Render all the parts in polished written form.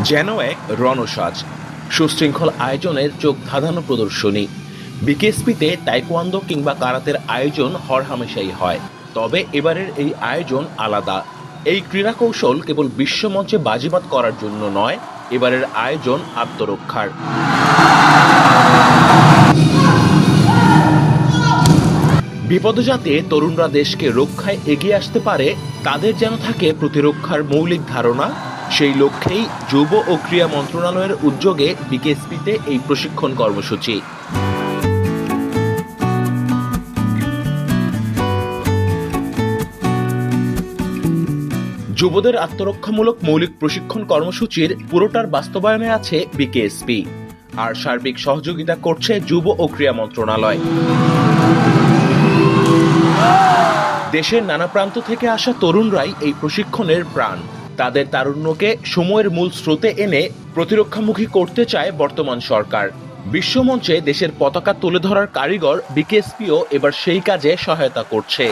যেন এক রণসাজ, সুশৃঙ্খল আয়োজনের চোখ ধাঁধানো প্রদর্শনী। বিকেএসপিতে তাইকোয়ান্দো কিংবা কারাতের আয়োজন হরহামেশাই হয়, তবে এবারের এই আয়োজন আলাদা। এই ক্রীড়া কৌশল কেবল বিশ্বমঞ্চে বাজিমাত করার জন্য নয়, এবারের আয়োজন আত্মরক্ষার। বিপদে যাতে তরুণরা দেশকে রক্ষায় এগিয়ে আসতে পারে, তাদের যেন থাকে প্রতিরক্ষার মৌলিক ধারণা, সেই লক্ষ্যেই যুব ও ক্রীড়া মন্ত্রণালয়ের উদ্যোগে বিকেএসপিতে এই প্রশিক্ষণ কর্মসূচি। যুবদের আত্মরক্ষামূলক মৌলিক প্রশিক্ষণ কর্মসূচির পুরোটার বাস্তবায়নে আছে বিকেএসপি, আর সার্বিক সহযোগিতা করছে যুব ও ক্রীড়া মন্ত্রণালয়। দেশের নানা প্রান্ত থেকে আসা তরুণরাই এই প্রশিক্ষণের প্রাণ। তাদের তারুণ্যকে সময়ের মূল স্রোতে এনে প্রতিরক্ষামুখী করতে চায় বর্তমান সরকার। বিশ্বমঞ্চে দেশের পতাকা তুলে ধরার কারিগর বিকেএসপিও এবার সেই কাজে সহায়তা করছে।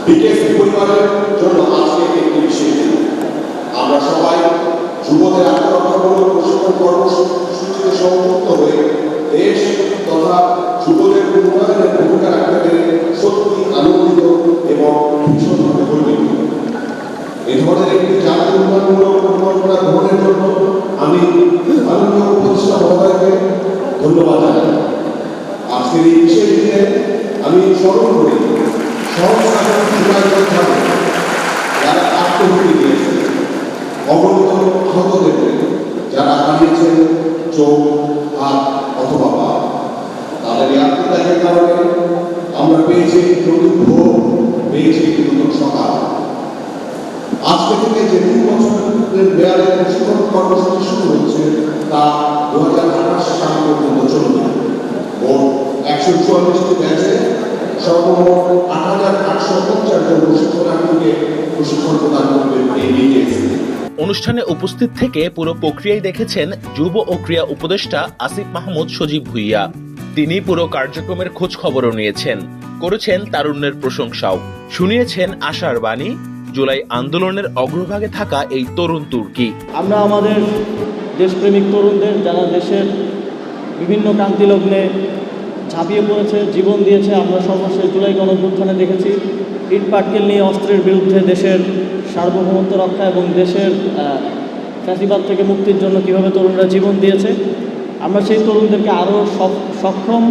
বিকেএসপি পরিবারের জন্য আজকে একটি বিশেষ দিন। আমরা সবাই যুবদের আত্মরক্ষামূলক প্রশিক্ষণ কর্মসূচিতে সংযুক্ত হয়ে দেশ তথা যুবদের উন্নয়নের ভূমিকা রাখতে পেরে সত্যি আনন্দিত এবং ভীষণভাবে গর্বিত। এই ধরনের একটি জাতীয় উন্নয়নমূলক পরিকল্পনা গ্রহণের জন্য আমি মাননীয় উপদেষ্টা মহোদয়কে ধন্যবাদ জানাই। আজকের এই বিশেষ দিনে আমি স্মরণ করি যারা আত্মহুতি দিয়েছেন, অগণিত আহতদের, যারা হারিয়েছেন চোখ, হাত অথবা পা। তাদের এই আত্মত্যাগের কারণে আমরা পেয়েছি নতুন ভোর, পেয়েছি নতুন সকাল। আজকে থেকে যে 3 বছরের মেয়াদে প্রশিক্ষণ কর্মসূচি শুরু হচ্ছে তা 2028 সাল পর্যন্ত চলবে। মোট 144টি ব্যাচে সর্বমোট 8850 জন প্রশিক্ষণার্থীকে প্রশিক্ষণ প্রদান করবে এই বিকেএসপি। অনুষ্ঠানে উপস্থিত থেকে পুরো প্রক্রিয়ায় দেখেছেন যুব ও ক্রীড়া উপদেষ্টা আসিফ মাহমুদ সজীব ভুইয়া। তিনি পুরো কার্যক্রমের খোঁজ খবরও নিয়েছেন, করেছেন তারুণ্যের প্রশংসাও, শুনিয়েছেন আশার বাণী। জুলাই আন্দোলনের অগ্রভাগে থাকা এই তরুণ তুর্কি। আমরা আমাদের দেশপ্রেমিক তরুণদের, যারা দেশের বিভিন্ন ক্রান্তিলগ্নে ঝাঁপিয়ে পড়েছে, জীবন দিয়েছে, আমরা সর্বশেষ জুলাই গণঅভ্যুত্থানে দেখেছি ইট পাটকেল নিয়ে অস্ত্রের বিরুদ্ধে দেশের সার্বভৌমত্ব রক্ষা এবং দেশের ফ্যাসিবাদ থেকে মুক্তির জন্য কীভাবে তরুণরা জীবন দিয়েছে। আমরা সেই তরুণদেরকে আরও সক্ষম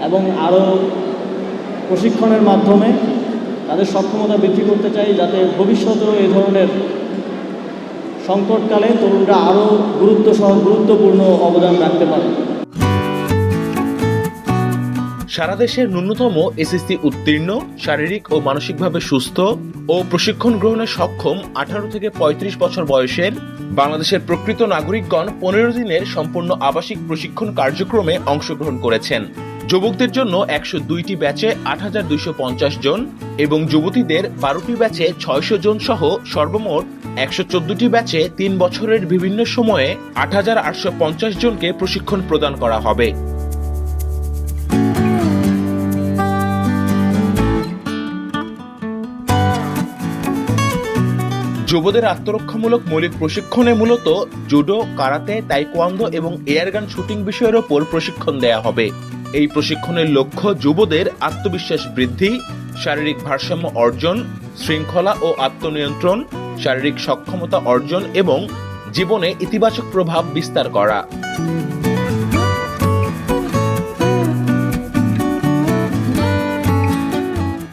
এবং আরও প্রশিক্ষণের মাধ্যমে তাদের সক্ষমতা বৃদ্ধি করতে চাই, যাতে ভবিষ্যতেও এই ধরনের সংকটকালে তরুণরা আরও গুরুত্বপূর্ণ অবদান রাখতে পারে। সারা দেশের ন্যূনতম এসএসসি উত্তীর্ণ, শারীরিক ও মানসিকভাবে সুস্থ ও প্রশিক্ষণ গ্রহণে সক্ষম 18 থেকে 35 বছর বয়সের বাংলাদেশের প্রকৃত নাগরিকগণ 15 দিনের সম্পূর্ণ আবাসিক প্রশিক্ষণ কার্যক্রমে অংশগ্রহণ করেছেন। যুবকদের জন্য 102টি ব্যাচে 8250 জন এবং যুবতীদের 12টি ব্যাচে 600 জন সহ সর্বমোট 114টি ব্যাচে 3 বছরের বিভিন্ন সময়ে 8850 জনকে প্রশিক্ষণ প্রদান করা হবে। যুবদের আত্মরক্ষামূলক মৌলিক প্রশিক্ষণে মূলত জুডো, কারাতে, তাইকোয়ান্দো এবং এয়ারগান শুটিং বিষয়ের ওপর প্রশিক্ষণ দেয়া হবে। এই প্রশিক্ষণের লক্ষ্য যুবদের আত্মবিশ্বাস বৃদ্ধি, শারীরিক ভারসাম্য অর্জন, শৃঙ্খলা ও আত্মনিয়ন্ত্রণ, শারীরিক সক্ষমতা অর্জন এবং জীবনে ইতিবাচক প্রভাব বিস্তার করা।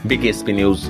BKSP news.